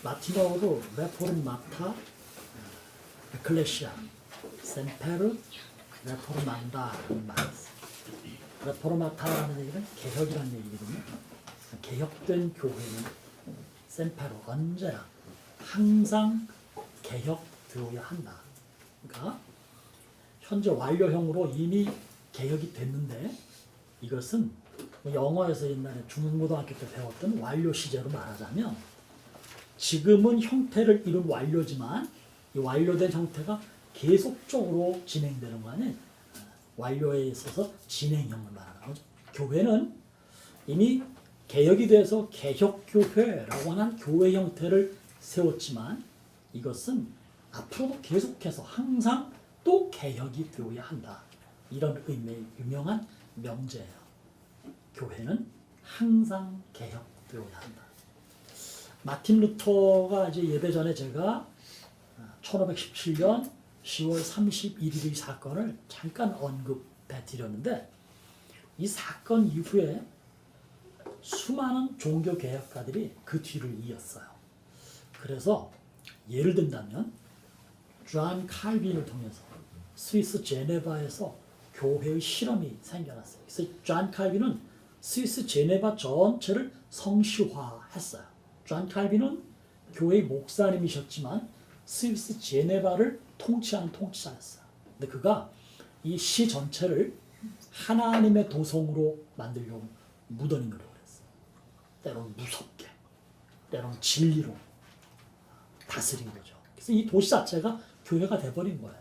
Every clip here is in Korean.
라틴어로 레포르마타, 에클레시아, 셈페르, 레포르만다라는 말이 있어요. 레포르마타라는 얘기는 개혁이라는 얘기거든요. 개혁된 교회는 셈페르, 언제나 항상 개혁되어야 한다. 그러니까 현재 완료형으로 이미 개혁이 됐는데 이것은 영어에서 옛날에 중고등학교 때 배웠던 완료 시제로 말하자면 지금은 형태를 이룬 완료지만 이 완료된 형태가 계속적으로 진행되는 거 아니에요. 완료에 있어서 진행형을 말하는 거죠. 교회는 이미 개혁이 돼서 개혁교회라고 하는 교회 형태를 세웠지만 이것은 앞으로도 계속해서 항상 또 개혁이 되어야 한다. 이런 의미의 유명한 명제예요. 교회는 항상 개혁되어야 한다. 마틴 루터가 이제 예배 전에 제가 1517년 10월 31일의 사건을 잠깐 언급해 드렸는데 이 사건 이후에 수많은 종교 개혁가들이 그 뒤를 이었어요. 그래서 예를 든다면 존 칼빈을 통해서 스위스 제네바에서 교회의 실험이 생겨났어요. 그래서 존 칼빈은 스위스 제네바 전체를 성시화했어요. 존 칼빈은 교회의 목사님이셨지만 스위스 제네바를 통치하는 통치자였어요. 근데 그가 이 시 전체를 하나님의 도성으로 만들려고 무던히 노력을 했어요. 때로는 무섭게, 때로는 진리로 다스린 거죠. 그래서 이 도시 자체가 교회가 돼버린 거예요.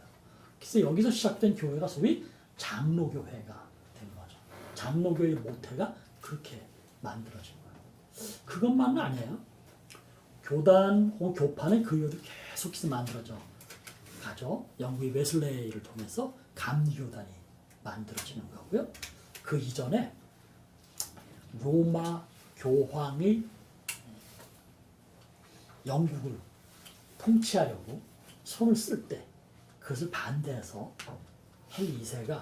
그래서 여기서 시작된 교회가 소위 장로교회가 된 거죠. 장로교회의 모태가 그렇게 만들어진 거예요. 그것만은 아니에요. 교단 혹은 교파는 그 이후에도 계속해서 만들어져 가죠. 영국의 웨슬레이를 통해서 감리교단이 만들어지는 거고요. 그 이전에 로마 교황이 영국을 통치하려고 손을 쓸 때 그것을 반대해서 헨리 2세가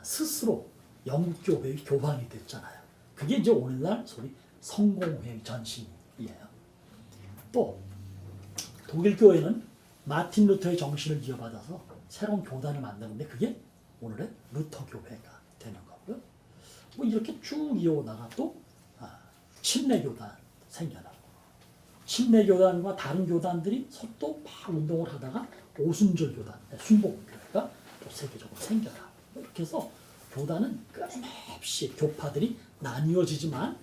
스스로 영국 교회의 교황이 됐잖아요. 그게 이제 오늘날 소위 성공회의 전신이에요. 또 독일 교회는 마틴 루터의 정신을 이어받아서 새로운 교단을 만드는데 그게 오늘의 루터 교회가 되는 거고요. 뭐 이렇게 쭉 이어오다가 또 침례교단 생겨나고 침례교단과 다른 교단들이 서로 막 운동을 하다가 오순절 교단, 순복음교회가 또 세계적으로 생겨나고 이렇게 해서 교단은 끊임없이 교파들이 나뉘어지지만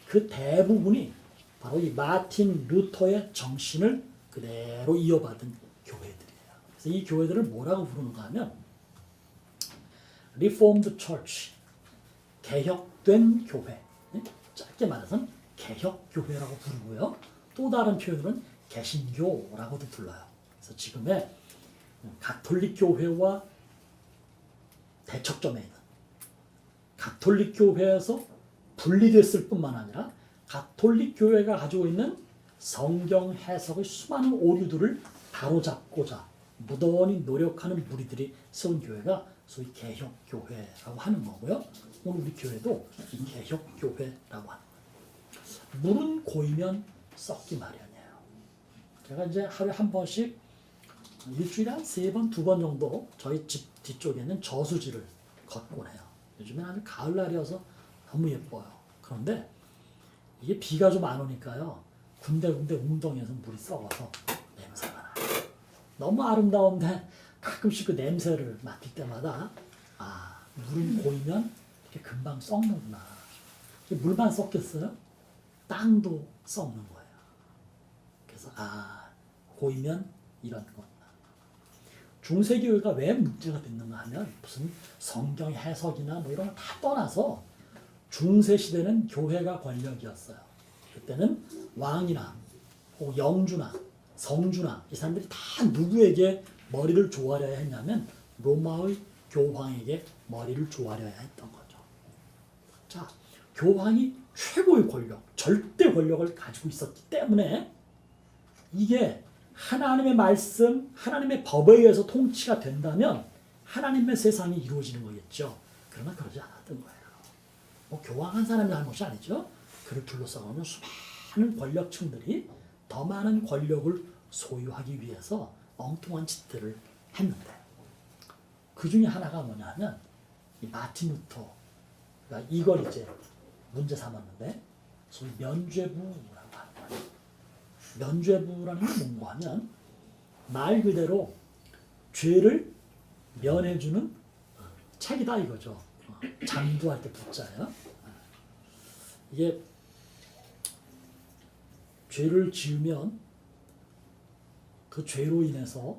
그 대부분이 바로 이 마틴 루터의 정신을 그대로 이어받은 교회들이에요. 그래서 이 교회들을 뭐라고 부르는가 하면 Reformed Church, 개혁된 교회. 짧게 말해서는 개혁교회라고 부르고요. 또 다른 표현으로는 개신교라고도 불러요. 그래서 지금의 가톨릭 교회와 대척점에 있는 가톨릭 교회에서 분리됐을 뿐만 아니라 가톨릭 교회가 가지고 있는 성경 해석의 수많은 오류들을 바로잡고자 무던히 노력하는 무리들이 세운 교회가 소위 개혁교회라고 하는 거고요. 오늘 우리 교회도 이 개혁교회라고 하는 거예요. 물은 고이면 썩기 마련이에요. 제가 이제 하루에 한 번씩 일주일에 한 3번, 2번 정도 저희 집 뒤쪽에 있는 저수지를 걷곤 해요. 요즘엔 아주 가을날이어서 너무 예뻐요. 그런데 이게 비가 좀 안 오니까요. 군데군데 웅덩이에서 물이 썩어서 냄새가 나요. 너무 아름다운데 가끔씩 그 냄새를 맡을 때마다 물은 고이면 이렇게 금방 썩는구나. 물만 썩겠어요? 땅도 썩는 거예요. 그래서 고이면 이런 거구나. 중세교회가 왜 문제가 됐는가 하면 무슨 성경 해석이나 뭐 이런 거 다 떠나서 중세시대는 교회가 권력이었어요. 그때는 왕이나 혹은 영주나 성주나 이 사람들이 다 누구에게 머리를 조아려야 했냐면 로마의 교황에게 머리를 조아려야 했던 거죠. 자, 교황이 최고의 권력, 절대 권력을 가지고 있었기 때문에 이게 하나님의 말씀, 하나님의 법에 의해서 통치가 된다면 하나님의 세상이 이루어지는 거겠죠. 그러나 그러지 않았던 거예요. 뭐 교황 한 사람이 잘못이 아니죠. 그를 둘러싸고는 수많은 권력층들이 더 많은 권력을 소유하기 위해서 엉뚱한 짓들을 했는데 그 중에 하나가 뭐냐면 이 마틴 루터가 이걸 이제 문제 삼았는데 소위 면죄부라고 하는 거예요. 면죄부라는 게 뭔가 하면 말 그대로 죄를 면해주는 책이다 이거죠. 장부할 때 붙자요. 이게 죄를 지으면 그 죄로 인해서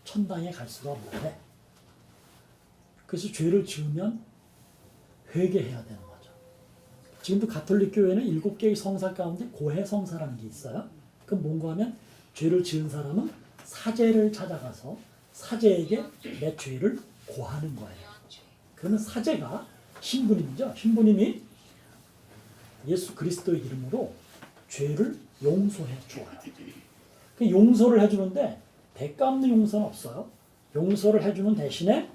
천당에 갈 수가 없는데 그래서 죄를 지으면 회개해야 되는 거죠. 지금도 가톨릭 교회는 7개의 성사 가운데 고해 성사라는 게 있어요. 그럼 뭔가 하면 죄를 지은 사람은 사제를 찾아가서 사제에게 내 죄를 고하는 거예요. 그러면 사제가 신부님이죠. 신부님이 예수 그리스도의 이름으로 죄를 용서해 주어요. 그 용서를 해주는데 대가 없는 용서는 없어요. 용서를 해주는 대신에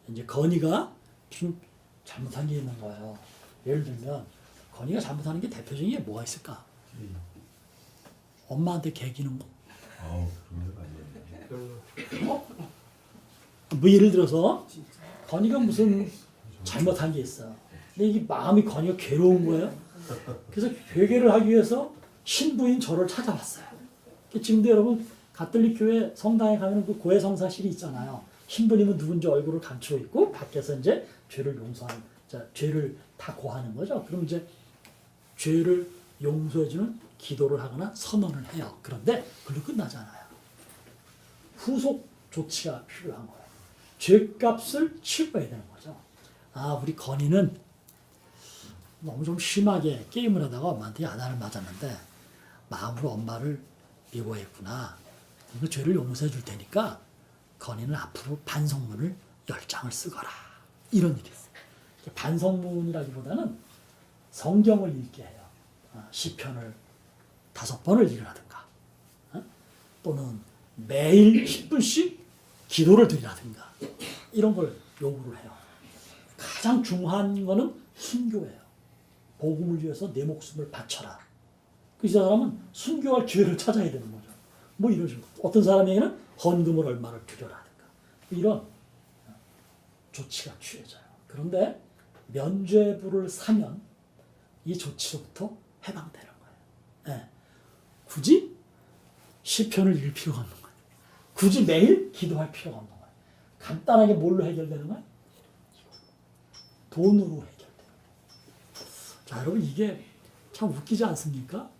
이제 건이가 좀 잘못한 게 있는 거예요. 예를 들면 건이가 잘못하는 게 대표적인 게 뭐가 있을까? 엄마한테 개기는 거. 뭐 예를 들어서 건이가 무슨 잘못한 게 있어. 근데 이게 마음이 건이가 괴로운 거예요. 그래서 회개를 하기 위해서 신부인 저를 찾아왔어요. 지금도 여러분 가톨릭 교회 성당에 가면 그 고해 성사실이 있잖아요. 신부님은 누군지 얼굴을 감추고 있고 밖에서 이제 죄를 용서하는, 죄를 다 고하는 거죠. 그럼 이제 죄를 용서해주는 기도를 하거나 선언을 해요. 그런데 그걸로 끝나지 않아요. 후속 조치가 필요한 거예요. 죄값을 치러야 되는 거죠. 아, 우리 건이는 너무 좀 심하게 게임을 하다가 엄마한테 야단을 맞았는데 마음으로 엄마를 미워했구나. 그 죄를 용서해 줄 테니까 건이는 앞으로 반성문을 10장을 쓰거라. 이런 일이 있어요. 반성문이라기보다는 성경을 읽게 해요. 시편을 5번을 읽으라든가 또는 매일 10분씩 기도를 드리라든가 이런 걸 요구를 해요. 가장 중요한 거는 순교예요. 복음을 위해서 내 목숨을 바쳐라. 그 사람은 순교할 기회를 찾아야 되는 거죠. 뭐 이런 식으로. 어떤 사람에게는 헌금을 얼마를 드려라든가 이런 조치가 취해져요. 그런데 면죄부를 사면 이 조치로부터 해방되는 거예요. 네. 굳이 시편을 읽을 필요가 없는 거예요. 굳이 매일 기도할 필요가 없는 거예요. 간단하게 뭘로 해결되는 거예요? 돈으로 해결돼요. 자, 여러분 이게 참 웃기지 않습니까?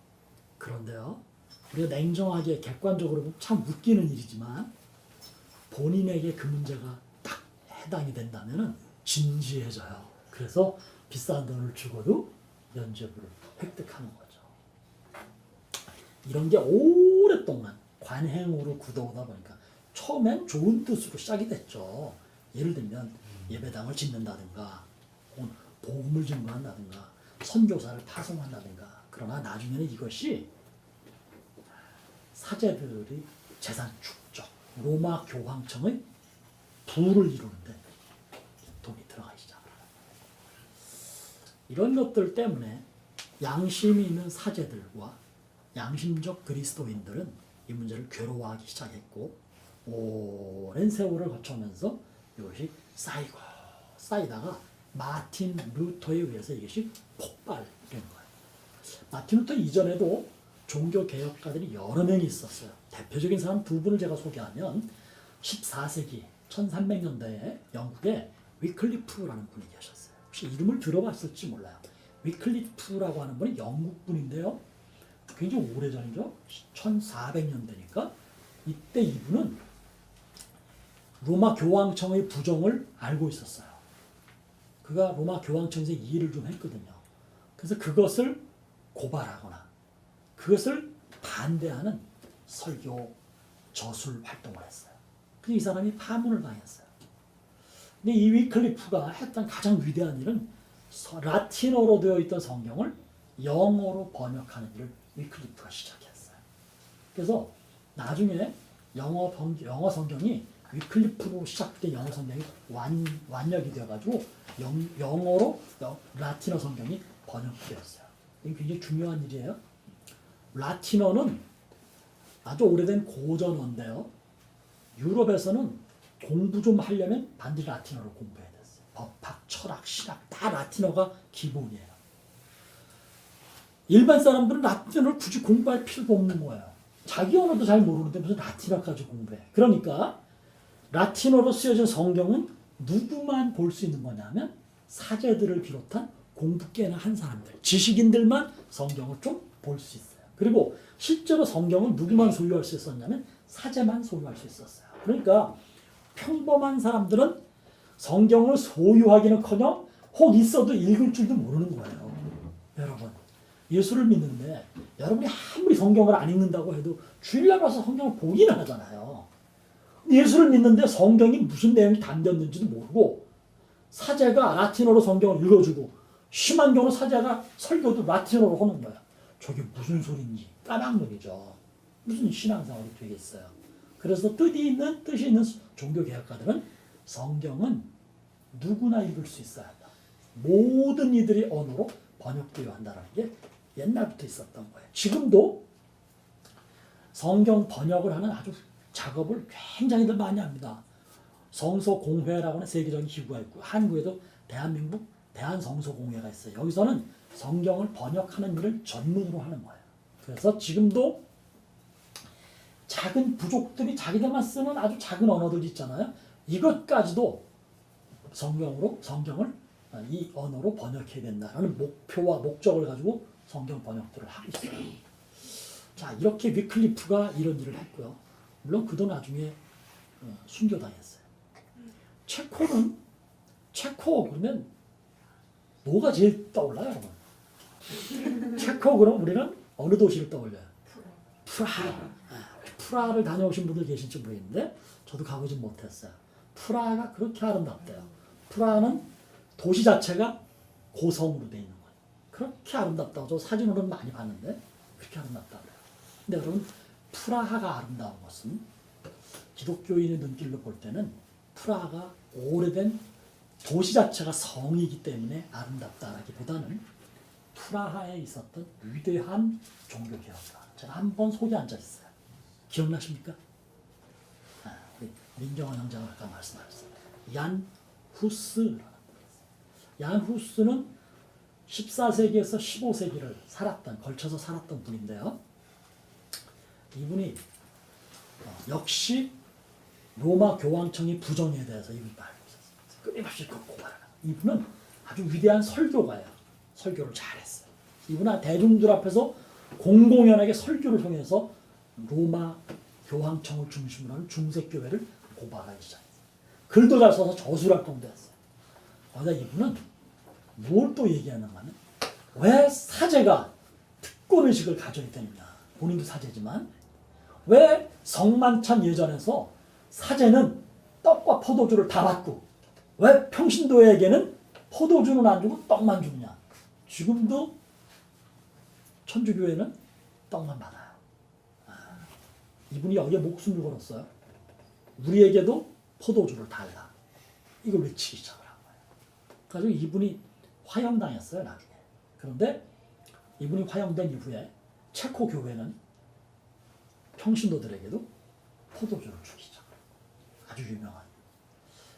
그런데요, 우리가 냉정하게 객관적으로 보면 참 웃기는 일이지만 본인에게 그 문제가 딱 해당이 된다면 진지해져요. 그래서 비싼 돈을 주고도 면죄부를 획득하는 거죠. 이런 게 오랫동안 관행으로 굳어오다 보니까 처음엔 좋은 뜻으로 시작이 됐죠. 예를 들면 예배당을 짓는다든가 복음을 증거한다든가 선교사를 파송한다든가. 그러나 나중에는 이것이 사제들이 재산 축적, 로마 교황청의 부를 이루는데 돈이 들어가기 시작을 하는 거예요. 이런 것들 때문에 양심이 있는 사제들과 양심적 그리스도인들은 이 문제를 괴로워하기 시작했고 오랜 세월을 거쳐오면서 이것이 쌓이고 쌓이다가 마틴 루터에 의해서 이것이 폭발된 거예요. 마틴 루터 이전에도 종교 개혁가들이 여러 명이 있었어요. 대표적인 사람 두 분을 제가 소개하면 14세기 1300년대에 영국에 위클리프라는 분이 계셨어요. 혹시 이름을 들어봤을지 몰라요. 위클리프라고 하는 분이 영국 분인데요. 굉장히 오래전이죠. 1400년대니까 이때 이분은 로마 교황청의 부정을 알고 있었어요. 그가 로마 교황청에서 일을 좀 했거든요. 그래서 그것을 고발하거나 그것을 반대하는 설교, 저술 활동을 했어요. 그래서 이 사람이 파문을 당했어요. 근데 이 위클리프가 했던 가장 위대한 일은 라틴어로 되어 있던 성경을 영어로 번역하는 일을 위클리프가 시작했어요. 그래서 나중에 영어 성경이 위클리프로 시작된 영어 성경이 완역이 되어가지고 영어로 라틴어 성경이 번역되었어요. 이게 굉장히 중요한 일이에요. 라틴어는 아주 오래된 고전어인데요. 유럽에서는 공부 좀 하려면 반드시 라틴어를 공부해야 됐어요. 법학, 철학, 신학 다 라틴어가 기본이에요. 일반 사람들은 라틴어를 굳이 공부할 필요도 없는 거예요. 자기 언어도 잘 모르는데 무슨 라틴어까지 공부해. 그러니까 라틴어로 쓰여진 성경은 누구만 볼 수 있는 거냐면 사제들을 비롯한 공부 꽤나 한 사람들, 지식인들만 성경을 좀 볼 수 있어요. 그리고 실제로 성경은 누구만 소유할 수 있었냐면 사제만 소유할 수 있었어요. 그러니까 평범한 사람들은 성경을 소유하기는커녕 혹 있어도 읽을 줄도 모르는 거예요. 여러분, 예수를 믿는데 여러분이 아무리 성경을 안 읽는다고 해도 주일날 와서 성경을 보기는 하잖아요. 예수를 믿는데 성경이 무슨 내용이 담겼는지도 모르고 사제가 라틴어로 성경을 읽어주고 심한 경우는 사제가 설교도 라틴어로 하는 거야. 저게 무슨 소린지 까막눈이죠. 무슨 신앙생활이 되겠어요. 그래서 뜻이 있는 종교개혁가들은 성경은 누구나 읽을 수 있어야 한다. 모든 이들의 언어로 번역되어야 한다는 게 옛날부터 있었던 거예요. 지금도 성경 번역을 하는 아주 작업을 굉장히들 많이 합니다. 성서공회라고 하는 세계적인 기구가 있고 한국에도 대한민국 대한성서공회가 있어요. 여기서는 성경을 번역하는 일을 전문으로 하는 거예요. 그래서 지금도 작은 부족들이 자기들만 쓰는 아주 작은 언어들 있잖아요. 이것까지도 성경을 이 언어로 번역해야 된다는 목표와 목적을 가지고 성경 번역들을 하고 있어요. 자, 이렇게 위클리프가 이런 일을 했고요. 물론 그도 나중에 순교당했어요. 체코 그러면 뭐가 제일 떠올라요, 여러분? 체코 그럼 우리는 어느 도시를 떠올려요? 프라하. 프라하를 다녀오신 분들 계실지 모르겠는데 저도 가보진 못했어요. 프라하가 그렇게 아름답대요. 프라하는 도시 자체가 고성으로 되어 있는 거예요. 그렇게 아름답다고 저 사진으로는 많이 봤는데 그렇게 아름답다고 해요. 근데 여러분, 프라하가 아름다운 것은 기독교인의 눈길로 볼 때는 프라하가 오래된 도시 자체가 성이기 때문에 아름답다라기보다는 프라하에 있었던 위대한 종교개혁가, 제가 한번 소개한 적 있어요. 기억나십니까? 우리 민경원 형제가 아까 말씀하셨어요. 얀 후스라는 분이 있어요. 얀 후스는 14세기에서 15세기를 걸쳐서 살았던 분인데요. 이분이 역시 로마 교황청의 부정에 대해서 이분이 알고 있었어요. 끊임없이 그 고발하는. 이분은 아주 위대한 설교가예요. 설교를 잘했어요. 이분은 대중들 앞에서 공공연하게 설교를 통해서 로마 교황청을 중심으로 하는 중세교회를 고발하기 시작했어요. 글도 잘 써서 저술할 정도 했어요. 거기다 이분은 뭘 또 얘기하는가 하면 왜 사제가 특권의식을 가져야 되느냐. 본인도 사제지만 왜 성만찬 예전에서 사제는 떡과 포도주를 다 받고 왜 평신도에게는 포도주는 안 주고 떡만 주느냐. 지금도 천주교회는 떡만 받아요. 이분이 여기에 목숨을 걸었어요. 우리에게도 포도주를 달라. 이걸 외치기 시작을 한 거예요. 그래서 이분이 화형당했어요, 나중에. 그런데 이분이 화형된 이후에 체코 교회는 평신도들에게도 포도주를 주기 시작해요. 아주 유명한.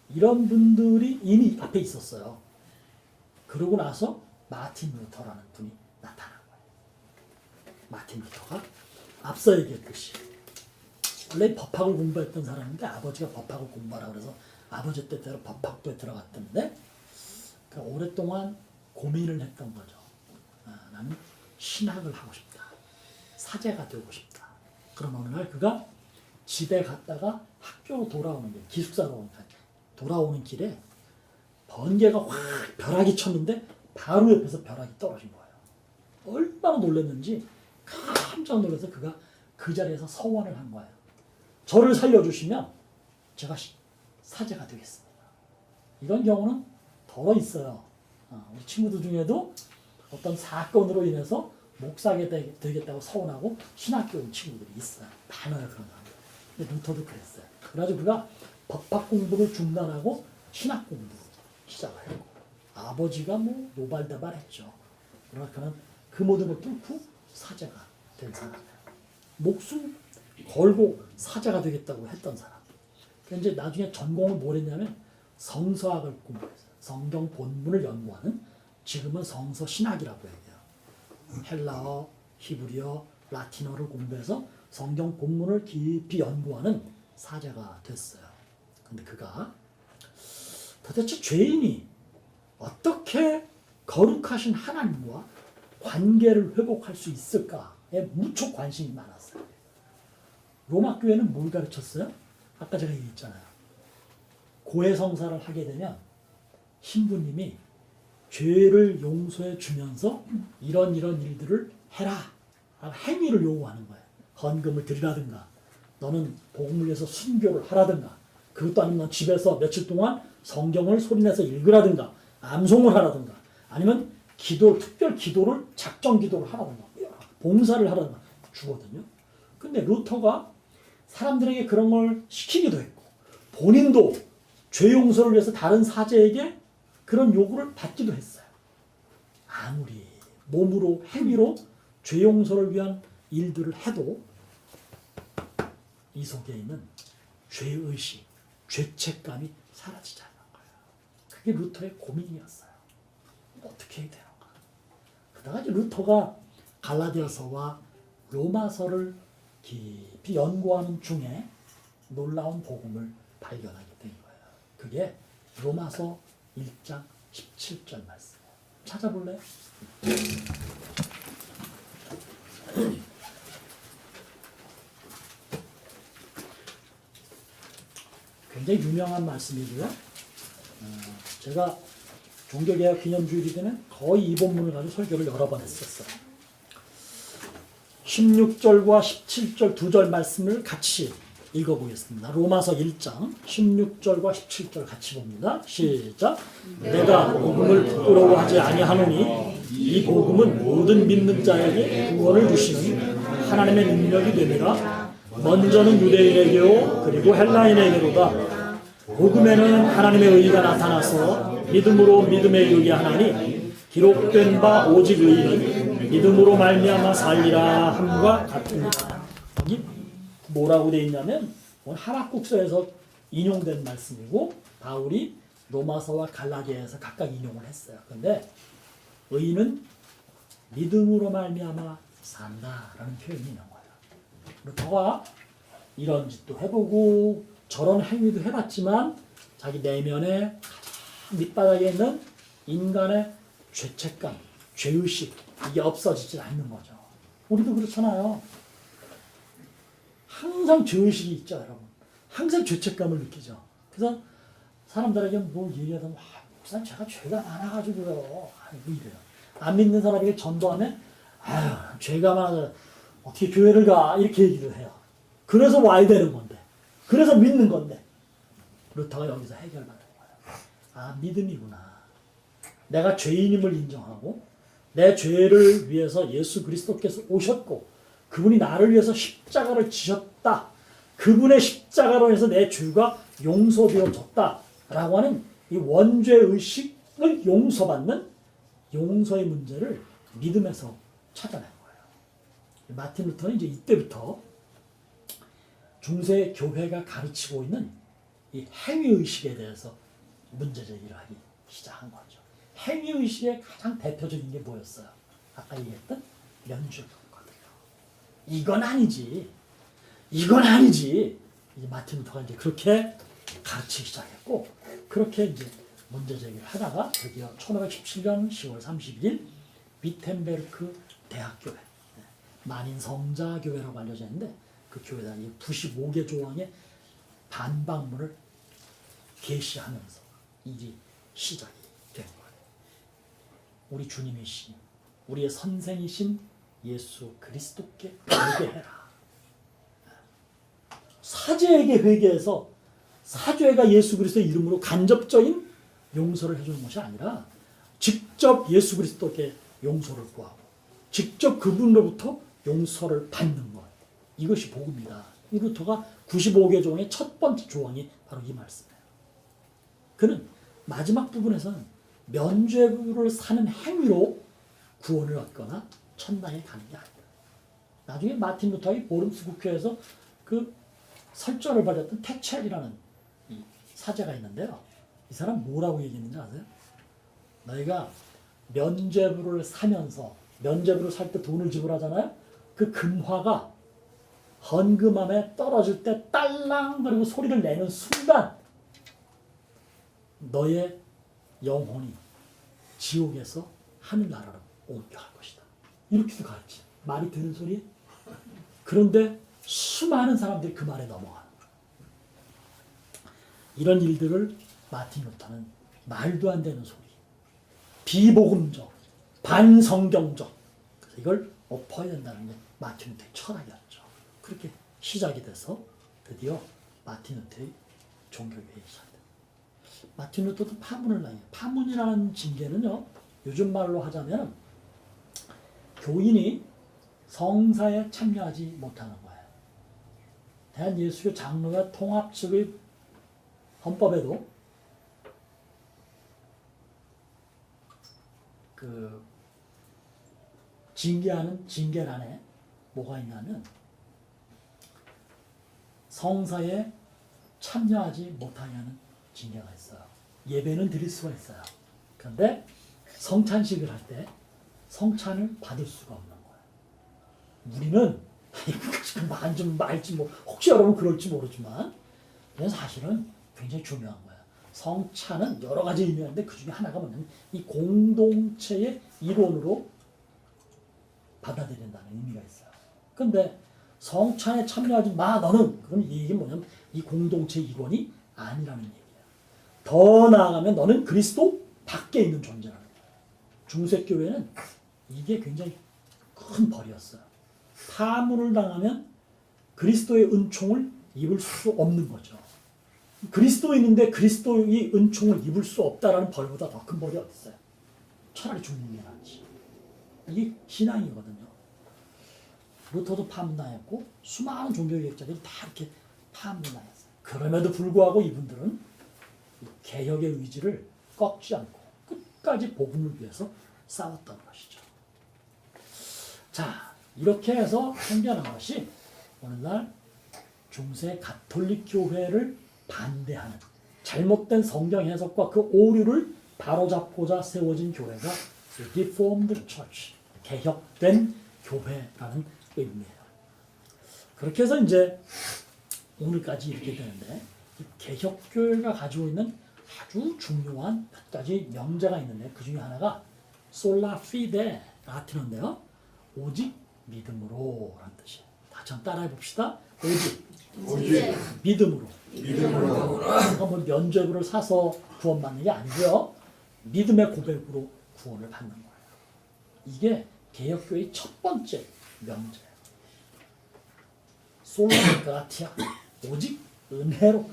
이런 분들이 이미 앞에 있었어요. 그러고 나서 마틴 루터라는 분이 나타난 거예요. 마틴 루터가 앞서 얘기했듯이 원래 법학을 공부했던 사람인데 아버지가 법학을 공부하라고 그래서 아버지 때대로 법학부에 들어갔던데 오랫동안 고민을 했던 거죠. 나는 신학을 하고 싶다. 사제가 되고 싶다. 그럼 어느 날 그가 집에 갔다가 학교로 돌아오는 길, 기숙사로 돌아오는 길에 번개가 확 벼락이 쳤는데 바로 옆에서 벼락이 떨어진 거예요. 얼마나 놀랐는지 깜짝 놀라서 그가 그 자리에서 서원을 한 거예요. 저를 살려주시면 제가 사제가 되겠습니다. 이런 경우는 더 있어요. 우리 친구들 중에도 어떤 사건으로 인해서 목사가 되겠다고 서원하고 신학교 온 친구들이 있어요. 많아요, 그런 사람들. 근데 루터도 그랬어요. 그래가지고 그가 법학 공부를 중단하고 신학 공부 시작을 했고 아버지가 뭐 노발대발했죠. 그러나 그는 그 모든 걸 뚫고 사제가 된 사람이에요. 목숨 걸고 사자가 되겠다고 했던 사람. 이제 나중에 전공을 뭘 했냐면 성서학을 공부했어요. 성경 본문을 연구하는, 지금은 성서 신학이라고 얘기해요. 헬라어, 히브리어, 라틴어를 공부해서 성경 본문을 깊이 연구하는 사자가 됐어요. 근데 그가 도대체 죄인이 어떻게 거룩하신 하나님과 관계를 회복할 수 있을까에 무척 관심이 많았어요. 로마 교회는 뭘 가르쳤어요? 아까 제가 얘기했잖아요. 고해성사를 하게 되면 신부님이 죄를 용서해 주면서 이런 일들을 해라, 행위를 요구하는 거예요. 헌금을 드리라든가, 너는 복음을 위해서 순교를 하라든가, 그것도 아니면 넌 집에서 며칠 동안 성경을 소리내서 읽으라든가, 암송을 하라든가, 아니면 특별 기도를, 작정 기도를 하라든가, 봉사를 하라든가 주거든요. 근데 루터가 사람들에게 그런 걸 시키기도 했고, 본인도 죄 용서를 위해서 다른 사제에게 그런 요구를 받기도 했어요. 아무리 몸으로, 행위로 죄 용서를 위한 일들을 해도 이 속에 있는 죄의식, 죄책감이 사라지지 않는 거예요. 그게 루터의 고민이었어요. 어떻게 해야 되는가. 그러다가 이제 루터가 갈라디아서와 로마서를 깊이 연구하는 중에 놀라운 복음을 발견하게 된 거예요. 그게 로마서 1장 17절 말씀이에요. 찾아볼래요? 굉장히 유명한 말씀이고요. 제가 종교개혁 기념주일이 되면 거의 이 본문을 가지고 설교를 여러 번 했었어요. 16절과 17절 두 절 말씀을 같이 읽어보겠습니다. 로마서 1장 16절과 17절 같이 봅니다. 시작. 내가 복음을 부끄러워하지 아니하노니 이 복음은 모든 믿는 자에게 구원을 주시는 하나님의 능력이 되니라. 먼저는 유대인에게요 그리고 헬라인에게로다. 복음에는 하나님의 의가 나타나서 믿음으로 믿음에 이르게 하나니 기록된 바 오직 의인은 믿음으로 말미암아 살리라 함과 같으니라. 여기 뭐라고 되어 있냐면 하박국서에서 인용된 말씀이고 바울이 로마서와 갈라디아에서 각각 인용을 했어요. 그런데 의인은 믿음으로 말미암아 산다라는 표현이 있는 거예요. 루터가 이런 짓도 해보고 저런 행위도 해봤지만 자기 내면에 가장 밑바닥에 있는 인간의 죄책감, 죄의식, 이게 없어지지 않는 거죠. 우리도 그렇잖아요. 항상 죄의식이 있죠, 여러분. 항상 죄책감을 느끼죠. 그래서 사람들에게 뭘 얘기하다 보면 목사님 제가 죄가 많아가지고요. 아이고 이래요. 안 믿는 사람에게 전도하면 아유 죄가 많아서 어떻게 교회를 가 이렇게 얘기를 해요. 그래서 와야 되는 건데, 그래서 믿는 건데 루터가 여기서 해결받는 거예요. 아 믿음이구나. 내가 죄인임을 인정하고 내 죄를 위해서 예수 그리스도께서 오셨고 그분이 나를 위해서 십자가를 지셨다. 그분의 십자가로 해서 내 죄가 용서되어졌다라고 하는 이 원죄의식을 용서받는 용서의 문제를 믿음에서 찾아낸 거예요. 마틴 루터는 이제 이때부터 중세 교회가 가르치고 있는 이 행위의식에 대해서 문제제기를 하기 시작한 거죠. 행위의식의 가장 대표적인 게 뭐였어요? 아까 얘기했던 면죄부거든요. 이건 아니지. 이건 아니지. 이제 마틴 루터가 이제 그렇게 가르치기 시작했고, 그렇게 이제 문제제기를 하다가 드디어 1517년 10월 31일 위텐베르크 대학교회, 만인성자교회라고 알려져 있는데 그 교회가 95개 조항의 반박문을 게시하면서 일이 시작이 된 거예요. 우리 주님이신, 우리의 선생이신 예수 그리스도께 회개해라. 사죄에게 회개해서 사죄가 예수 그리스도의 이름으로 간접적인 용서를 해주는 것이 아니라 직접 예수 그리스도께 용서를 구하고 직접 그분으로부터 용서를 받는 것. 이것이 복음이다. 이 루터가 95개 조항의 첫 번째 조항이 바로 이 말씀이에요. 그는 마지막 부분에서는 면죄부를 사는 행위로 구원을 얻거나 천당에 가는 게 아니다. 나중에 마틴 루터가 보름스 국회에서 그 설전을 벌였던 택첼이라는 이 사제가 있는데요. 이 사람 뭐라고 얘기했는지 아세요? 너희가 면죄부를 사면서 면죄부를 살 때 돈을 지불하잖아요. 그 금화가 헌금함에 떨어질 때 딸랑 그리고 소리를 내는 순간 너의 영혼이 지옥에서 하늘나라로 옮겨갈 것이다. 이렇게도 가르치. 말이 되는 소리? 그런데 수많은 사람들이 그 말에 넘어가는 거예요. 이런 일들을 마틴 루터는 말도 안 되는 소리, 비복음적, 반성경적, 그래서 이걸 엎어야 된다는 게 마틴 루터의 철학이었죠. 그렇게 시작이 돼서 드디어 마틴 루터의 종교개혁이 시작됩니다. 마틴 루터도 파문을 당해요. 파문이라는 징계는요, 요즘 말로 하자면 교인이 성사에 참여하지 못하는 거예요. 대한예수교 장로회 통합 측의 헌법에도 그 징계하는 징계란에 뭐가 있냐면 성사에 참여하지 못하게 하는 징계가 있어요. 예배는 드릴 수가 있어요. 그런데 성찬식을 할 때 성찬을 받을 수가 없는 거예요. 우리는 말지 뭐 혹시 여러분 그럴지 모르지만 사실은 굉장히 중요한 거예요. 성찬은 여러 가지 의미가 있는데 그 중에 하나가 뭐냐면 이 공동체의 일원으로 받아들인다는 의미가 있어요. 그런데 성찬에 참여하지 마 너는, 그럼 이 얘기는 뭐냐면 이 공동체 일원이 아니라는 얘기예요. 더 나아가면 너는 그리스도 밖에 있는 존재라는 거예요. 중세교회는 이게 굉장히 큰 벌이었어요. 파문을 당하면 그리스도의 은총을 입을 수 없는 거죠. 그리스도인인데 그리스도의 은총을 입을 수 없다라는 벌보다 더 큰 벌이 어디 있어요? 차라리 죽는 게 낫지. 이게 신앙이거든요. 루터도 파문당했고 수많은 종교개혁자들이 다 이렇게 파문당했어요. 그럼에도 불구하고 이분들은 개혁의 의지를 꺾지 않고 끝까지 복음을 위해서 싸웠던 것이죠. 자, 이렇게 해서 생겨난 것이 오늘날 중세 가톨릭 교회를 반대하는 잘못된 성경 해석과 그 오류를 바로잡고자 세워진 교회가 Reformed Church, 개혁된 교회라는 의미예요. 그렇게 해서 이제 오늘까지 이렇게 되는데 이 개혁교회가 가지고 있는 아주 중요한 몇 가지 명제가 있는데 그 중에 하나가 솔라 피데 라틴어인데요. 오직 믿음으로 라는 뜻이에요. 다시 한번 따라해 봅시다. 오직 믿음으로. 그러니까 뭐 면죄부를 사서 구원받는 게 아니고요. 믿음의 고백으로 구원을 받는 거예요. 이게 개혁교회의 첫 번째 명제예요. 솔라 그라티아, 오직 은혜로.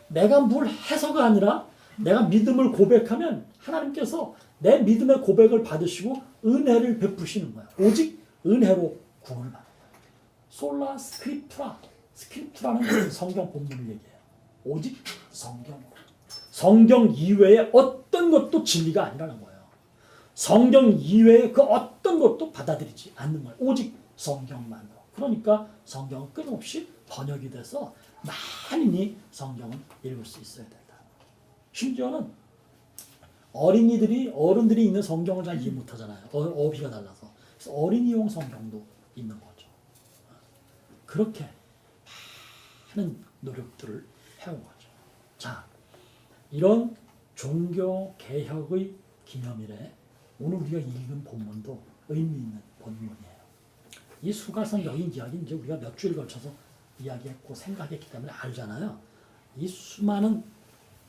내가 뭘 해서가 아니라 내가 믿음을 고백하면 하나님께서 내 믿음의 고백을 받으시고 은혜를 베푸시는 거예요. 오직 은혜로 구원을 받는 거예요. 솔라 스크립투라, 스크립투라는 성경 본문을 얘기해요. 오직 성경으로. 성경 이외에 어떤 것도 진리가 아니라는 거예요. 성경 이외에 그 어떤 것도 받아들이지 않는 거예요. 오직 성경만으로. 그러니까 성경은 끊임없이 번역이 돼서 많이 성경을 읽을 수 있어야 된다. 심지어는 어른들이 읽는 성경을 잘 이해 못하잖아요. 어휘가 달라서. 그래서 어린이용 성경도 있는 거죠. 그렇게 많은 노력들을 해온 거죠. 자, 이런 종교 개혁의 기념일에 오늘 우리가 읽은 본문도 의미 있는 본문이에요. 이 수가성 여인 이야기 이제 우리가 몇 주일 걸쳐서 이야기했고 생각했기 때문에 알잖아요. 이 수많은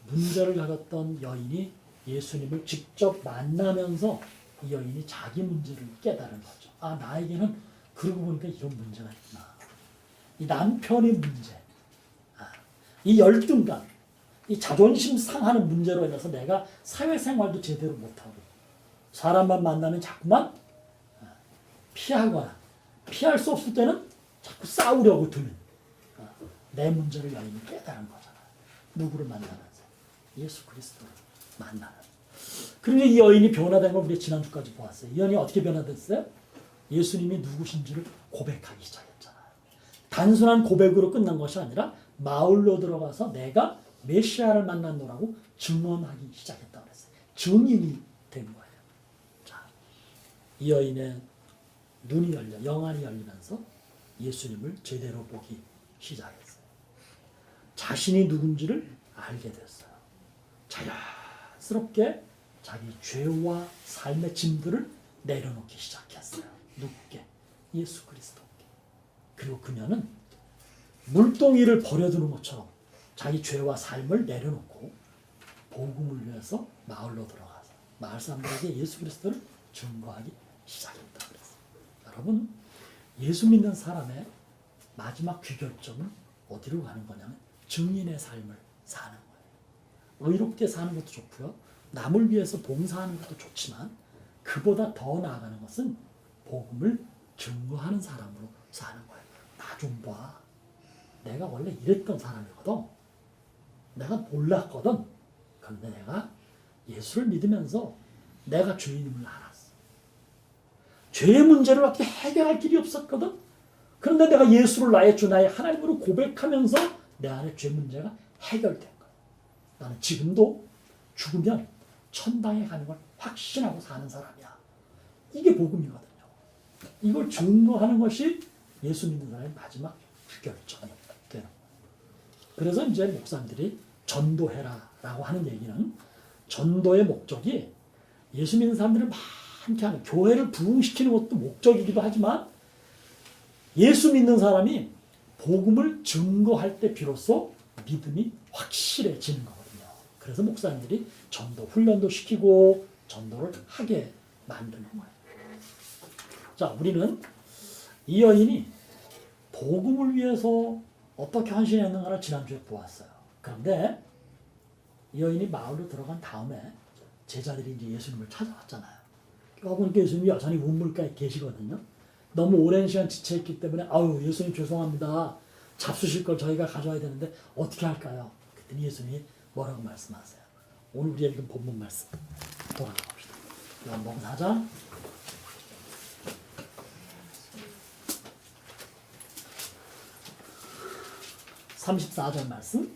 문제를 가졌던 여인이 예수님을 직접 만나면서 이 여인이 자기 문제를 깨달은 거죠. 아, 나에게는 그러고 보니까 이런 문제가 있구나. 이 남편의 문제, 이 열등감, 이 자존심 상하는 문제로 인해서 내가 사회생활도 제대로 못하고 사람만 만나면 자꾸만 피하거나 피할 수 없을 때는 자꾸 싸우려고 드는 내 문제를 여인이 깨달은 거잖아요. 누구를 만나면서? 예수 그리스도를 만나는. 그런데 이 여인이 변화된 걸 우리 지난주까지 보았어요. 이 여인이 어떻게 변화됐어요? 예수님이 누구신지를 고백하기 시작했잖아요. 단순한 고백으로 끝난 것이 아니라 마을로 들어가서 내가 메시아를 만났노라고 증언하기 시작했다고 그랬어요. 증인이 된 거예요. 자, 이 여인의 눈이 열려, 영안이 열리면서 예수님을 제대로 보기 시작했어요. 자신이 누군지를 알게 됐어요. 자연스럽게 자기 죄와 삶의 짐들을 내려놓기 시작했어요. 누구께? 예수 그리스도께. 그리고 그녀는 물동이를 버려두는 것처럼 자기 죄와 삶을 내려놓고 복음을 위해서 마을로 들어가서 마을 사람들에게 예수 그리스도를 증거하기 시작했다 그랬어요. 여러분, 예수 믿는 사람의 마지막 귀결점은 어디로 가는 거냐면 증인의 삶을 사는 거예요. 의롭게 사는 것도 좋고요. 남을 위해서 봉사하는 것도 좋지만 그보다 더 나아가는 것은 복음을 증거하는 사람으로 사는 거예요. 나 좀 봐. 내가 원래 이랬던 사람이거든. 내가 몰랐거든. 그런데 내가 예수를 믿으면서 내가 죄인임을 알았어. 죄의 문제를 어떻게 해결할 길이 없었거든. 그런데 내가 예수를 나의 주, 나의 하나님으로 고백하면서 내 안에 죄 문제가 해결된 거야. 나는 지금도 죽으면 천당에 가는 걸 확신하고 사는 사람이야. 이게 복음이거든요. 이걸 증거하는 것이 예수 믿는 사람의 마지막 결정이 되는 거예요. 그래서 이제 목사님들이 전도해라라고 하는 얘기는 전도의 목적이 예수 믿는 사람들을 많게 하는 교회를 부흥시키는 것도 목적이기도 하지만 예수 믿는 사람이 복음을 증거할 때 비로소 믿음이 확실해지는 거거든요. 그래서 목사님들이 전도 훈련도 시키고 전도를 하게 만드는 거예요. 자, 우리는 이 여인이 복음을 위해서 어떻게 헌신했는가를 지난주에 보았어요. 그런데 이 여인이 마을로 들어간 다음에 제자들이 이제 예수님을 찾아왔잖아요. 그러니까 예수님이 여전히 우물가에 계시거든요. 너무 오랜 시간 지체했기 때문에 아유 예수님 죄송합니다. 잡수실 걸 저희가 가져와야 되는데 어떻게 할까요? 그랬더니 예수님이 뭐라고 말씀하세요? 오늘 우리가 읽은 본문 말씀 돌아가 봅시다. 요한복음 4장 34절 말씀.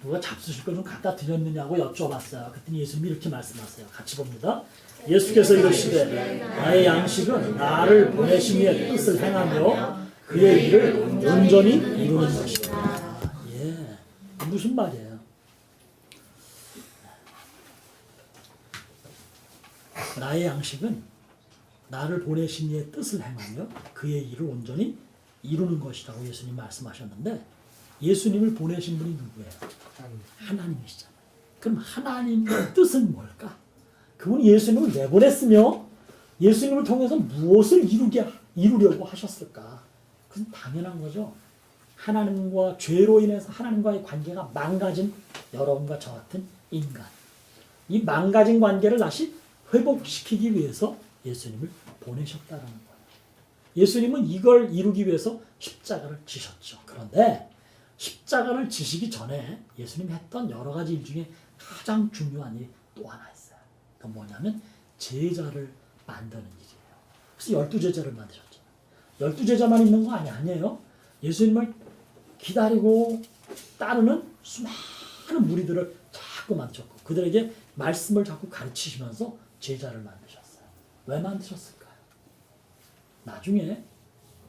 누가 잡수실 걸 좀 갖다 드렸느냐고 여쭤봤어요. 그랬더니 예수님이 이렇게 말씀하세요. 같이 봅니다. 예수께서 이르시되 나의 양식은 나를 보내신 이의 뜻을 행하며 그의 일을 온전히 이루는 것이다. 예, 무슨 말이에요? 나의 양식은 나를 보내신 이의 뜻을 행하며 그의 일을 온전히 이루는 것이라고 예수님 말씀하셨는데 예수님을 보내신 분이 누구예요? 하나님이시잖아요. 그럼 하나님의 뜻은 뭘까? 그분이 예수님을 내보냈으며 예수님을 통해서 무엇을 이루려고 하셨을까? 그건 당연한 거죠. 하나님과 죄로 인해서 하나님과의 관계가 망가진 여러분과 저 같은 인간. 이 망가진 관계를 다시 회복시키기 위해서 예수님을 보내셨다라는 거예요. 예수님은 이걸 이루기 위해서 십자가를 지셨죠. 그런데 십자가를 지시기 전에 예수님이 했던 여러 가지 일 중에 가장 중요한 일이 또 하나 있어요. 그건 뭐냐면 제자를 만드는 일이에요. 그래서 12제자를 만드셨잖아요. 12제자만 있는 거 아니에요. 예수님을 기다리고 따르는 수많은 무리들을 자꾸 만드셨고 그들에게 말씀을 자꾸 가르치시면서 제자를 만드셨어요. 왜 만드셨을까요? 나중에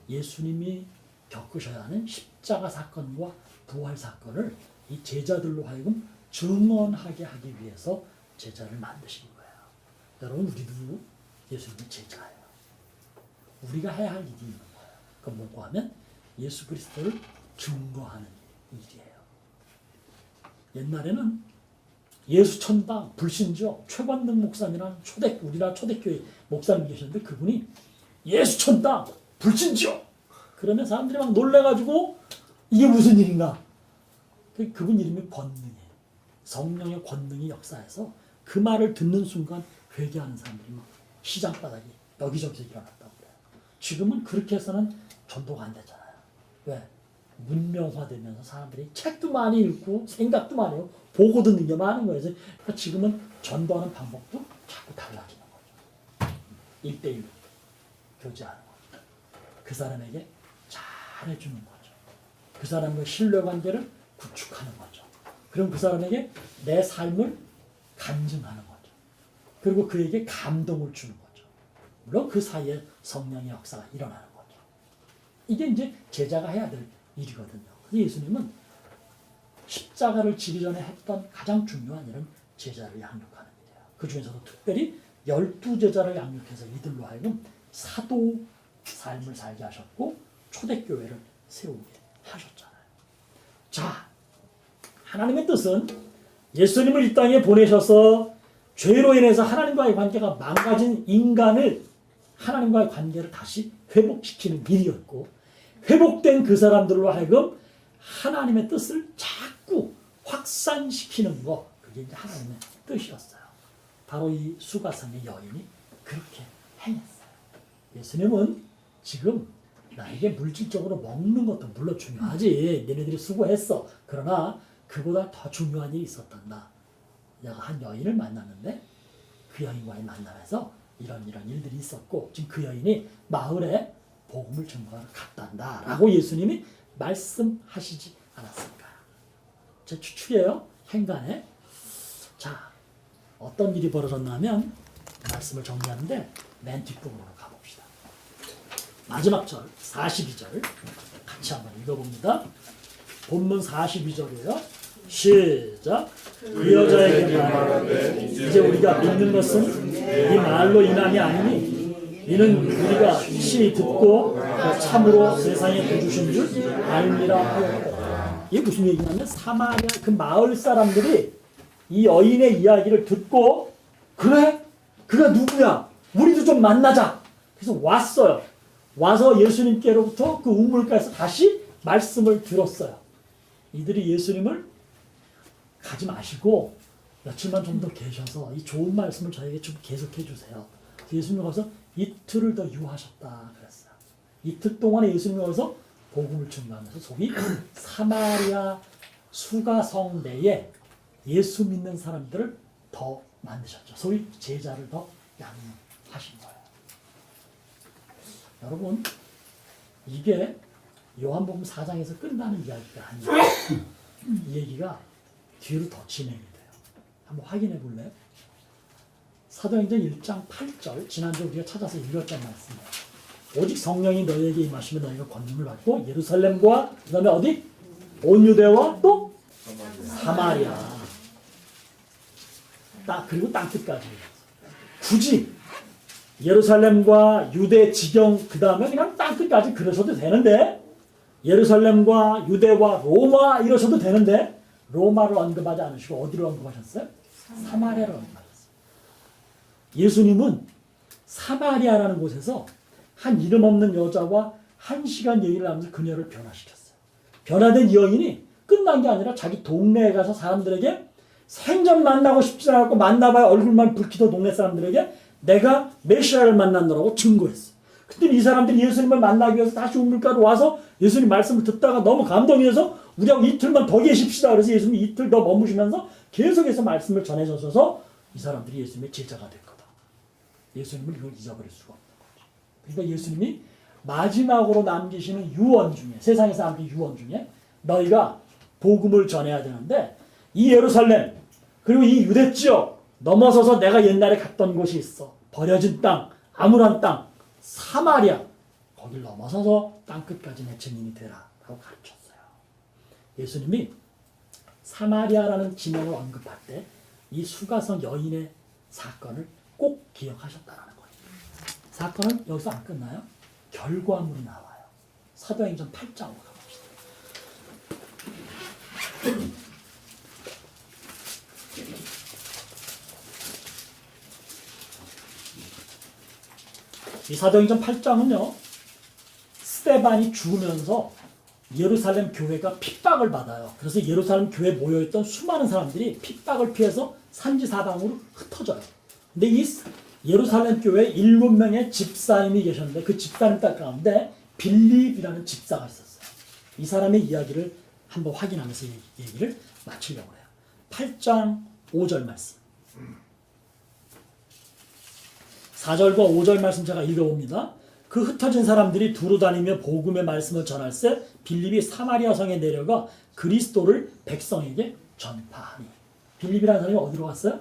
예수님이 겪으셔야 하는 십자가 사건과 부활 사건을 이 제자들로 하여금 증언하게 하기 위해서 제자를 만드신 거예요. 여러분 우리도 예수님의 제자예요. 우리가 해야 할 일이 있는 거예요. 그건 뭐고 하면 예수 그리스도를 증거하는 일이에요. 옛날에는 예수천당 불신죠. 최관등 목사님이라는 우리나라 초대교회 목사님이 계셨는데 그분이 예수천당 불신죠. 그러면 사람들이 막 놀래가지고 이게 무슨 일인가? 그분 이름이 권능이에요. 성령의 권능이 역사해서 그 말을 듣는 순간 회개하는 사람들이 막 시장 바닥이 여기저기서 일어났다고 그래요. 지금은 그렇게 해서는 전도가 안 되잖아요. 왜? 문명화되면서 사람들이 책도 많이 읽고 생각도 많이 하고 보고 듣는 게 많은 거예요. 그래서 지금은 전도하는 방법도 자꾸 달라지는 거죠. 1대1. 교제하는 거죠. 그 사람에게 잘해주는 거죠. 그 사람과 신뢰관계를 구축하는 거죠. 그럼 그 사람에게 내 삶을 간증하는 거죠. 그리고 그에게 감동을 주는 거죠. 물론 그 사이에 성령의 역사가 일어나는 거죠. 이게 이제 제자가 해야 될 일이거든요. 예수님은 십자가를 지기 전에 했던 가장 중요한 일은 제자를 양육하는 일이에요. 그 중에서도 특별히 12제자를 양육해서 이들로 하여금 사도 삶을 살게 하셨고 초대교회를 세우게 하셨잖아요. 자, 하나님의 뜻은 예수님을 이 땅에 보내셔서 죄로 인해서 하나님과의 관계가 망가진 인간을 하나님과의 관계를 다시 회복시키는 일이었고, 회복된 그 사람들로 하여금 하나님의 뜻을 자꾸 확산시키는 거, 그게 이제 하나님의 뜻이었어요. 바로 이 수가성의 여인이 그렇게 행했어요. 예수님은 지금 나에게 물질적으로 먹는 것도 물론 중요하지. 너네들이 수고했어. 그러나 그보다 더 중요한 일이 있었단다. 내가 한 여인을 만났는데 그 여인과의 만남에서 이런 일들이 있었고 지금 그 여인이 마을에 복음을 전하러 갔단다 라고 예수님이 말씀하시지 않았을까. 제 추측이에요. 행간에. 자, 어떤 일이 벌어졌냐면 말씀을 정리하는데 맨 뒷부분으로 가봅시다. 마지막 절 42절 같이 한번 읽어봅니다. 본문 42절이에요. 시작. 그 여자에게 말하되 이제 우리가 믿는 것은 이 말로 인함이 아니니 이는 우리가 친히 듣고 참으로 세상에 구주신 줄 알미라 하였고. 이게 무슨 얘기냐면 사마리아 그 마을 사람들이 이 여인의 이야기를 듣고 그래? 그가 누구야? 우리도 좀 만나자. 그래서 왔어요. 와서 예수님께로부터 그 우물가에서 다시 말씀을 들었어요. 이들이 예수님을 가지 마시고 며칠만 좀 더 계셔서 이 좋은 말씀을 저에게 좀 계속해 주세요. 예수님이 가서 이틀을 더 유하셨다 그랬어요. 이틀 동안에 예수님이 가서 복음을 증거하면서 소위 사마리아 수가성 내에 예수 믿는 사람들을 더 만드셨죠. 소위 제자를 더 양육하신 거예요. 여러분, 이게 요한복음 4장에서 끝나는 이야기가 아니에요. 이 얘기가 뒤로 더 진행이 돼요. 한번 확인해 볼래요? 사도행전 1장 8절, 지난주 우리가 찾아서 읽었던 말씀이에요. 오직 성령이 너희에게 임하시면 너희가 권능을 받고 예루살렘과 그 다음에 어디? 온 유대와 또 사마리아. 그리고 땅끝까지. 굳이 예루살렘과 유대 지경 그 다음에 그냥 땅끝까지 그러셔도 되는데 예루살렘과 유대와 로마 이러셔도 되는데 로마를 언급하지 않으시고 어디로 언급하셨어요? 사마리아를 언급하셨어요. 예수님은 사마리아라는 곳에서 한 이름 없는 여자와 1시간 얘기를 하면서 그녀를 변화시켰어요. 변화된 여인이 끝난 게 아니라 자기 동네에 가서 사람들에게 생전 만나고 싶지 않고 만나봐야 얼굴만 붉히던 동네 사람들에게 내가 메시아를 만났노라고 증거했어요. 근데 이 사람들이 예수님을 만나기 위해서 다시 우물가로 와서 예수님 말씀을 듣다가 너무 감동해서 우리하고 이틀만 더 계십시다. 그래서 예수님이 이틀 더 머무시면서 계속해서 말씀을 전해주셔서 이 사람들이 예수님의 제자가 될 거다. 예수님을 이걸 잊어버릴 수가 없는 거죠. 그러니까 예수님이 마지막으로 남기시는 유언 중에 세상에서 남긴 유언 중에 너희가 복음을 전해야 되는데 이 예루살렘 그리고 이 유대 지역 넘어서서 내가 옛날에 갔던 곳이 있어. 버려진 땅, 암울한 땅, 사마리아. 거길 넘어서서 땅끝까지 내 증인이 되라 라고 가르쳤어요. 예수님이 사마리아라는 지명을 언급할 때 이 수가성 여인의 사건을 꼭 기억하셨다는 거예요. 사건은 여기서 안 끝나요. 결과물이 나와요. 사도행전 8장으로 가봅시다. 이 사도행전 8장은요. 스데반이 죽으면서 예루살렘 교회가 핍박을 받아요. 그래서 예루살렘 교회에 모여있던 수많은 사람들이 핍박을 피해서 산지사방으로 흩어져요. 근데 이 예루살렘 교회에 7명의 집사님이 계셨는데 그 집사님 딸 가운데 빌립이라는 집사가 있었어요. 이 사람의 이야기를 한번 확인하면서 얘기를 마치려고 해요. 8장 5절 말씀. 4절과 5절 말씀 제가 읽어봅니다. 그 흩어진 사람들이 두루 다니며 복음의 말씀을 전할 때 빌립이 사마리아 성에 내려가 그리스도를 백성에게 전파하니. 빌립이라는 사람이 어디로 갔어요?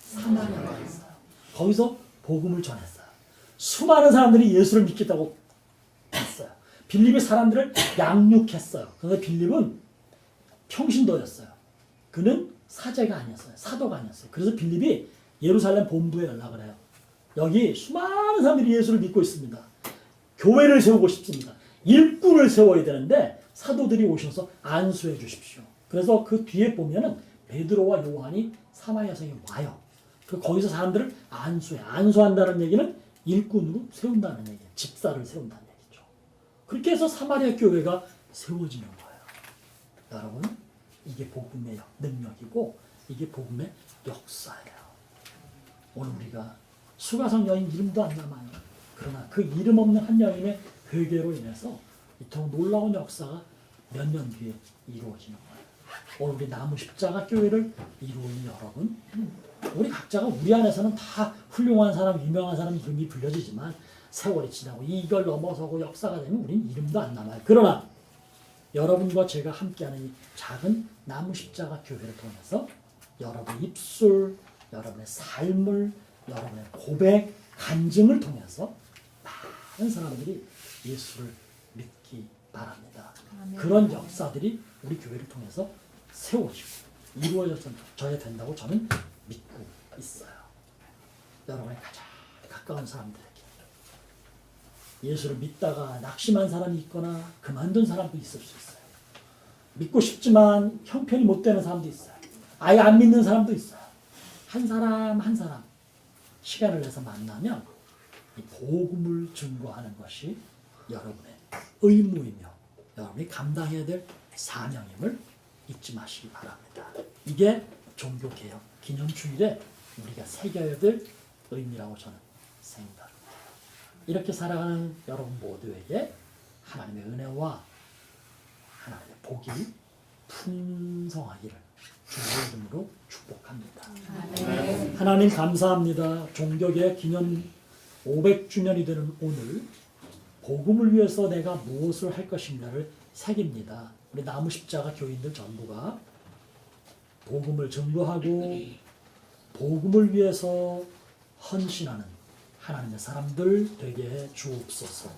사마리아로 갔어요. 거기서 복음을 전했어요. 수많은 사람들이 예수를 믿겠다고 했어요. 빌립이 사람들을 양육했어요. 그래서 빌립은 평신도였어요. 그는 사제가 아니었어요. 사도가 아니었어요. 그래서 빌립이 예루살렘 본부에 연락을 해요. 여기 수많은 사람들이 예수를 믿고 있습니다. 교회를 세우고 싶습니다. 일꾼을 세워야 되는데 사도들이 오셔서 안수해 주십시오. 그래서 그 뒤에 보면은 베드로와 요한이 사마리아 성에 와요. 거기서 사람들을 안수해. 안수한다는 얘기는 일꾼으로 세운다는 얘기예요. 집사를 세운다는 얘기죠. 그렇게 해서 사마리아 교회가 세워지는 거예요. 여러분, 이게 복음의 능력이고 이게 복음의 역사예요. 오늘 우리가 수가성 여인 이름도 안 남아요. 그러나 그 이름 없는 한 여인의 회개로 인해서 이토록 놀라운 역사가 몇 년 뒤에 이루어지는 거예요. 오늘 우리 나무 십자가 교회를 이루는 여러분, 우리 각자가 우리 안에서는 다 훌륭한 사람, 유명한 사람 이름이 불려지지만 세월이 지나고 이걸 넘어서고 역사가 되면 우린 이름도 안 남아요. 그러나 여러분과 제가 함께하는 이 작은 나무 십자가 교회를 통해서 여러분의 입술, 여러분의 삶을, 여러분의 고백, 간증을 통해서 많은 사람들이 예수를 믿기 바랍니다. 아멘. 그런 역사들이 우리 교회를 통해서 세워지고 이루어져야 된다고 저는 믿고 있어요. 여러분의 가장 가까운 사람들에게 예수를 믿다가 낙심한 사람이 있거나 그만둔 사람도 있을 수 있어요. 믿고 싶지만 형편이 못 되는 사람도 있어요. 아예 안 믿는 사람도 있어요. 한 사람 한 사람 시간을 내서 만나면 이 복음을 증거하는 것이 여러분의 의무이며 여러분이 감당해야 될 사명임을 잊지 마시기 바랍니다. 이게 종교개혁 기념주일에 우리가 새겨야 될 의미라고 저는 생각합니다. 이렇게 살아가는 여러분 모두에게 하나님의 은혜와 하나님의 복이 풍성하기를 주의 이름으로 축복합니다. 아멘. 하나님 감사합니다. 종교개혁 기념 500주년이 되는 오늘 복음을 위해서 내가 무엇을 할 것인가를 새깁니다. 우리 나무 십자가 교인들 전부가 복음을 증거하고 복음을 위해서 헌신하는 하나님의 사람들 되게 해 주옵소서.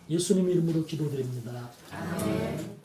예수님 이름으로 기도드립니다. 아멘.